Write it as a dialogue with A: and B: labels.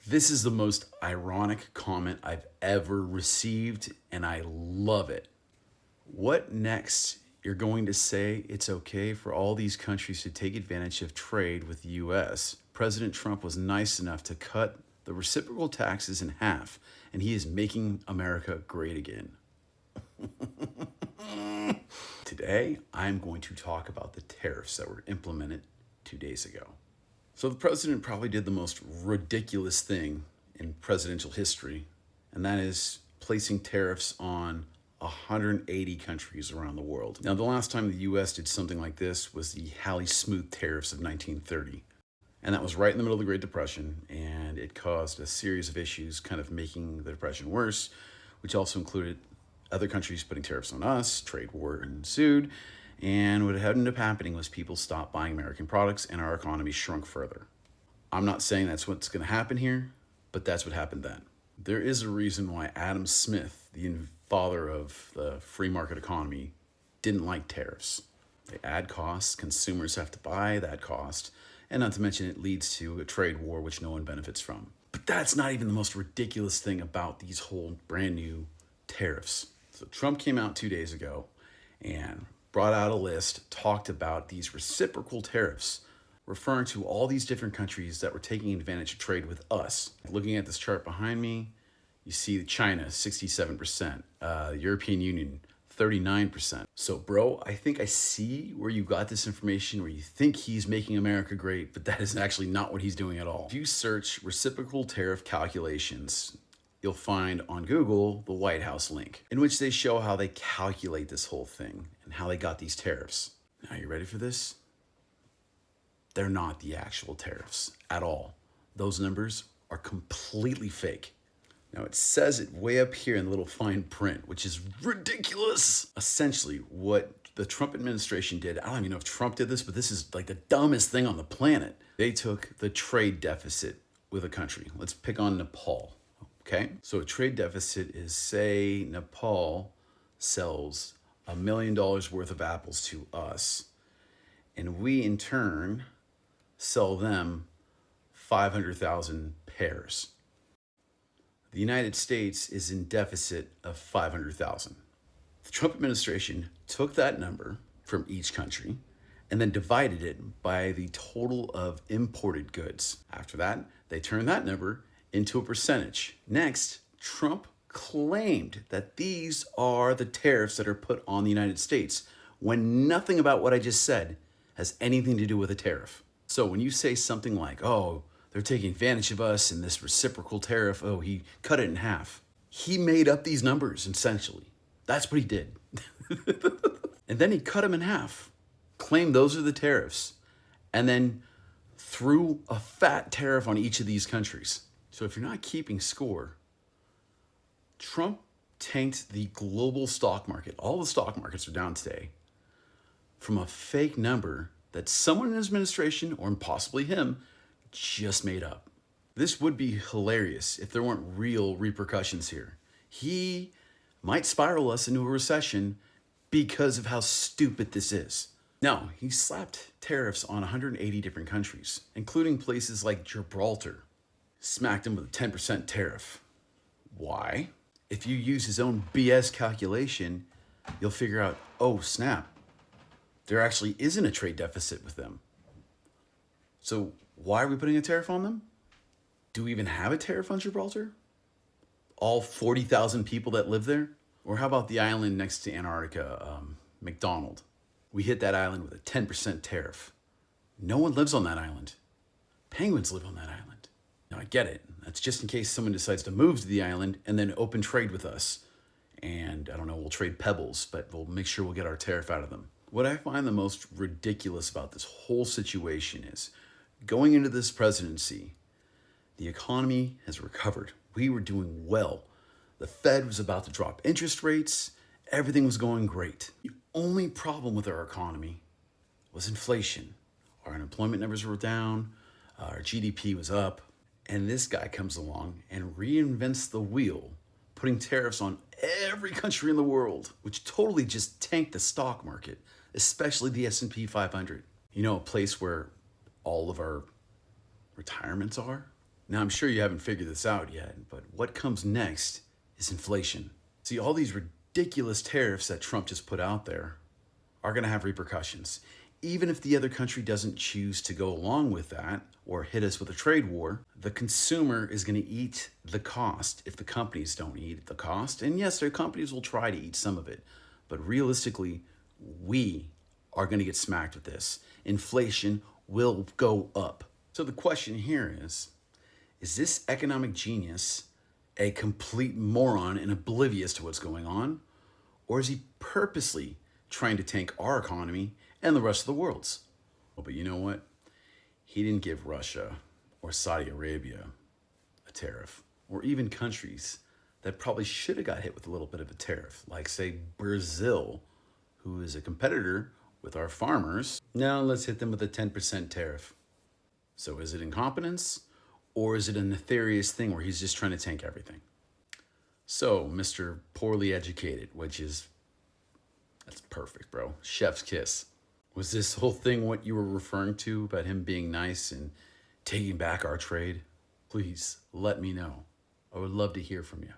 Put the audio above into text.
A: This is the most ironic comment I've ever received, and I love it. What next? You're going to say it's okay for all these countries to take advantage of trade with the US. President Trump was nice enough to cut the reciprocal taxes in half, and he is making America great again. Today, I'm going to talk about the tariffs that were implemented 2 days ago. So the president probably did the most ridiculous thing in presidential history, and that is placing tariffs on 180 countries around the world. Now, the last time the US did something like this was the Halley-Smooth tariffs of 1930. And that was right in the middle of the Great Depression, and it caused a series of issues, kind of making the Depression worse, which also included other countries putting tariffs on us, trade war ensued, and what ended up happening was people stopped buying American products and our economy shrunk further. I'm not saying that's what's going to happen here, but that's what happened then. There is a reason why Adam Smith, the father of the free market economy, didn't like tariffs. They add costs, consumers have to buy that cost, and not to mention it leads to a trade war which no one benefits from. But that's not even the most ridiculous thing about these whole brand new tariffs. So Trump came out 2 days ago and brought out a list, talked about these reciprocal tariffs, referring to all these different countries that were taking advantage of trade with us. Looking at this chart behind me, you see China, 67%, the European Union, 39%. So bro, I think I see where you got this information, where you think he's making America great, but that is actually not what he's doing at all. If you search reciprocal tariff calculations, you'll find on Google the White House link, in which they show how they calculate this whole thing and how they got these tariffs. Now, you ready for this? They're not the actual tariffs at all. Those numbers are completely fake. Now, it says it way up here in the little fine print, which is ridiculous. Essentially, what the Trump administration did, I don't even know if Trump did this, but this is like the dumbest thing on the planet. They took the trade deficit with a country. Let's pick on Nepal. Okay, so a trade deficit is, say, Nepal sells $1 million worth of apples to us, and we in turn sell them 500,000 pears. The United States is in deficit of 500,000. The Trump administration took that number from each country and then divided it by the total of imported goods. After that, they turned that number into a percentage. Next, Trump claimed that these are the tariffs that are put on the United States, when nothing about what I just said has anything to do with a tariff. So when you say something like, oh, they're taking advantage of us in this reciprocal tariff, oh, he cut it in half. He made up these numbers, essentially. That's what he did. And then he cut them in half, claimed those are the tariffs, and then threw a fat tariff on each of these countries. So if you're not keeping score, Trump tanked the global stock market. All the stock markets are down today from a fake number that someone in his administration, or possibly him, just made up. This would be hilarious if there weren't real repercussions here. He might spiral us into a recession because of how stupid this is. Now, he slapped tariffs on 180 different countries, including places like Gibraltar. Smacked him with a 10% tariff. Why? If you use his own BS calculation, you'll figure out, oh snap, there actually isn't a trade deficit with them. So why are we putting a tariff on them? Do we even have a tariff on Gibraltar? All 40,000 people that live there? Or how about the island next to Antarctica, McDonald? We hit that island with a 10% tariff. No one lives on that island. Penguins live on that island. Now, I get it. That's just in case someone decides to move to the island and then open trade with us. And I don't know, we'll trade pebbles, but we'll make sure we'll get our tariff out of them. What I find the most ridiculous about this whole situation is, going into this presidency, the economy has recovered. We were doing well. The Fed was about to drop interest rates. Everything was going great. The only problem with our economy was inflation. Our unemployment numbers were down. Our GDP was up. And this guy comes along and reinvents the wheel, putting tariffs on every country in the world, which totally just tanked the stock market, especially the S&P 500. You know, a place where all of our retirements are? Now, I'm sure you haven't figured this out yet, but what comes next is inflation. See, all these ridiculous tariffs that Trump just put out there are going to have repercussions. Even if the other country doesn't choose to go along with that or hit us with a trade war, the consumer is going to eat the cost if the companies don't eat the cost. And yes, their companies will try to eat some of it, but realistically, we are going to get smacked with this. Inflation will go up. So the question here is this economic genius a complete moron and oblivious to what's going on? Or is he purposely trying to tank our economy and the rest of the world's? Well, but you know what? He didn't give Russia or Saudi Arabia a tariff, or even countries that probably should have got hit with a little bit of a tariff, like, say, Brazil, who is a competitor with our farmers. Now let's hit them with a 10% tariff. So is it incompetence, or is it a nefarious thing where he's just trying to tank everything? So, Mr. Poorly Educated, that's perfect, bro. Chef's kiss. Was this whole thing what you were referring to about him being nice and taking back our trade? Please let me know. I would love to hear from you.